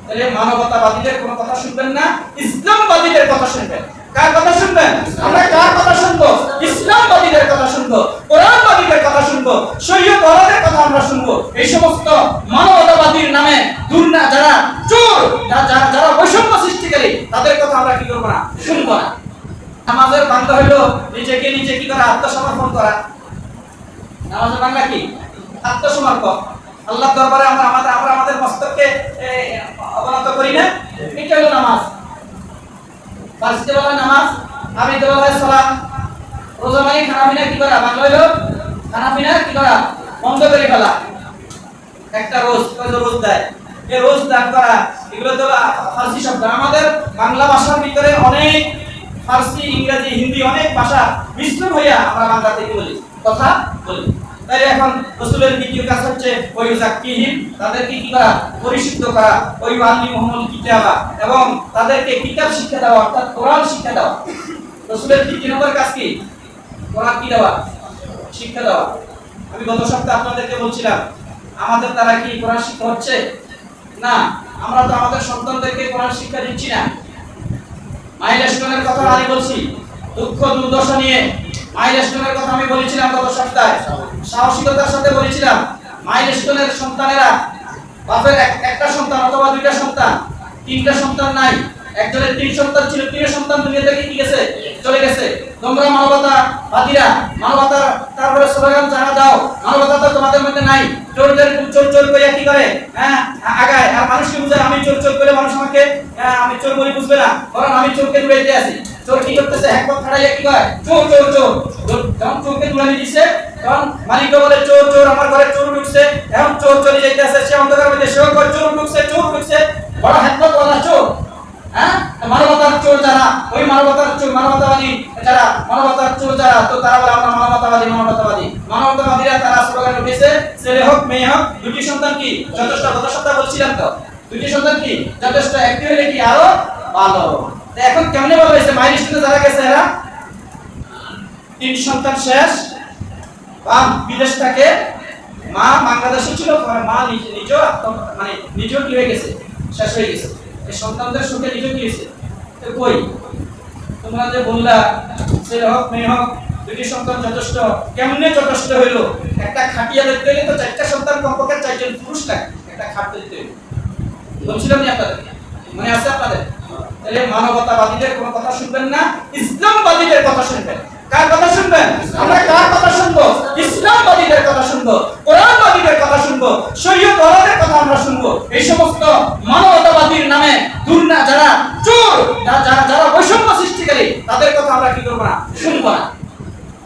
তাহলে মানবতাবাদীদের কোনো কথা শুনবেন না, ইসলামবাদীদের কথা শুনবেন। কার কথা শুনবেন? আমরা কার কথা শুনবো? ইসলামবাদীদের কথা শুনবো, কোরআনবাদীদের কথা শুনবো, শরীয়ত ওয়ালাদের কথা আমরা শুনবো। এই সমস্ত মানবতাবাদীর নামে যারা চোর, যারা বৈষম্য সৃষ্টিকারী, তাদের কথা আমরা কি করবো না? শুনবো না। নামাজের বাংলা হলো নিজেকে নিজে কি করা? আত্মসমর্পণ করা। নামাজের বাংলা কি? আত্মসমর্পণ। আল্লাহর দরবারে আমরা আমাদের মস্তককে অবনত করি না, এটা হলো নামাজ। ফার্সিতে বলা হয় নামাজ, আরবিতে বলা হয় সালাত। রোজা মানে খানাপিনা কি করা? বাংলা হলো খানাপিনা কি করা? বন্ধ করে ফেলা। একটা রোজ দেয়, এই রোজ দান করা, এগুলো তো ফার্সি শব্দ। আমাদের বাংলা ভাষার ভিতরে অনেক ফার্সি, ইংরেজি, হিন্দি অনেক ভাষা মিশ্রণ হইয়া আমরা বাংলাতে কি বলি? কথা বলি। তাই এখন রাসূলের দ্বিতীয় কাজ হচ্ছে ওই যাক্কিহিম, তাদেরকে কি করা? পরিশুদ্ধ করা। ওই আল্লিমুহুল কিতাবা, এবং তাদেরকে কিতাব শিক্ষা দেওয়া, অর্থাৎ কোরআন শিক্ষা দেওয়া। রাসূলের দ্বিতীয় নম্বর কাজ কি? কোরআন কি দেওয়া? শিক্ষা দেওয়া। আমি গত সপ্তাহে আপনাদেরকে বলছিলাম, আমাদের দ্বারা কি কোরআন শিক্ষা হচ্ছে? না। আমরা তো আমাদের সন্তানদেরকে কোরআন শিক্ষা দিচ্ছি না। মাইলস্টোনের কথা আমি বলছি, দুঃখ দুর্দশা নিয়ে মাইলস্টোনের কথা আমি বলেছিলাম গত সপ্তাহে, সাহসিকতার সাথে বলেছিলাম। মাইলস্টোনের সন্তানেরা, বাপের একটা সন্তান অথবা দুইটা সন্তান, তিনটা সন্তান নাই, একজনের 3 সন্তান ছিল, 3 সন্তান দুনিয়া থেকে কি গেছে? চলে গেছে। তোমরা মানবতাবাদীরা, মানবতার তারপরে স্লোগান জানা দাও, মানবতা তো তোমাদের মধ্যে নাই। চোরদের চোর কইয়া কি করে? আগায়, আর মানুষকে বুঝায় আমি চোর করে মানুষ আমাকে আমি চোর বলি বুঝবে না, কারণ আমি চোরকে দূরাইতে আছি। চোর কি করতেছে? হ্যাকপথ খাড়াইয়া কি করে? চোর। যখন চোরকে দূরাই দিছে, তখন মালিক বলে চোর আমার ঘরে চোর ঢুকছে, এখন চোর চলে যাইতেছে, সে অন্ধকার মধ্যে সেও করে চোর ঢুকছে, বড় হ্যাকপথ ওয়ালা চোর। মানবতার চোর যারা, ওই মানবতাবাদী যারা, মানবতার চোর যারা, তো তারা বলে আমরা মানবতাবাদীরা তারা স্লোগান উঠেছে, ছেলে হোক মেয়ে হোক, 2টি সন্তান কি যথেষ্ট। গত সপ্তাহে বলছিলাম তো, 2টি সন্তান কি যথেষ্ট, একটি হলে কি আরো ভালো। তো এখন কেমনে বলা হয়েছে? মাইলস্টোনে যারা গেছে এরা 3 সন্তান শেষ, বা বিদেশ থাকে, মা বাংলাদেশে ছিল, মা নিজেও কি হয়ে গেছে? শেষ হয়ে গেছে। এই সন্তানদের সুখে নিজে কি হয়েছে? তো কই তোমরা যে বললা ছেলে হোক মেয়ে হোক 2টি সন্তান যথেষ্ট, কেমনে যথেষ্ট হইলো? একটা খাটিয়া দেখতে গেলে তো 4টা সন্তান, কমপক্ষে 4জন পুরুষ লাগে একটা খাট দেখতে হইলো। বলছিলাম না আপনাদের, মনে আছে আপনাদের? তাহলে মানবতাবাদীদের কোনো কথা শুনবেন না, ইসলামবাদীদের কথা শুনবেন। কার কথা শুনবেন? আমরা কার কথা শুনবো? ইসলামবাদীদের কথা শুনবো, কোরআনবাদীদের কথা শুনবো, শরীয়ত ওয়ালাদের কথা আমরা শুনবো। এই সমস্ত মানবতাবাদীর নামে যারা চোর, যারা বৈষম্য সৃষ্টিকারী, তাদের কথা আমরা কি করবো না? শুনবো না।